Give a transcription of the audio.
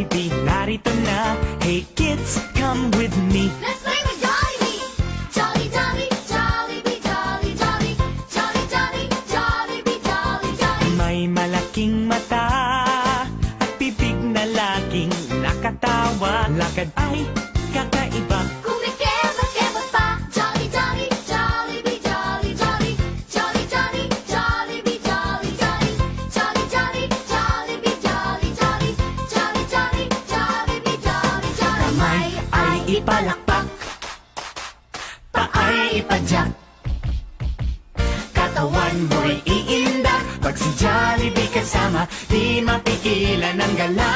Jollibee, narito na. Hey kids, come with me. Let's play with Jollibee! Jolly, jolly, Jollibee, jolly, jolly. Jolly, jolly, Jollibee, jolly, jolly. May malaking mata at bibig na laging nakatawa. Lakad ay kakaiba. Kung may kebot-kebot pa. Jolly, jolly, Jollibee, jolly, jolly. Jolly, jolly, Jollibee, jolly, jolly. Jolly, jolly, Jollibee, jolly, jolly. Jolly, jolly, Jollibee, jolly, jolly. Kamay ay ipalakpak, paay ipadyak, katawan mo'y iinda. Pag si Jollibee kasama, di mapigilan ang gala.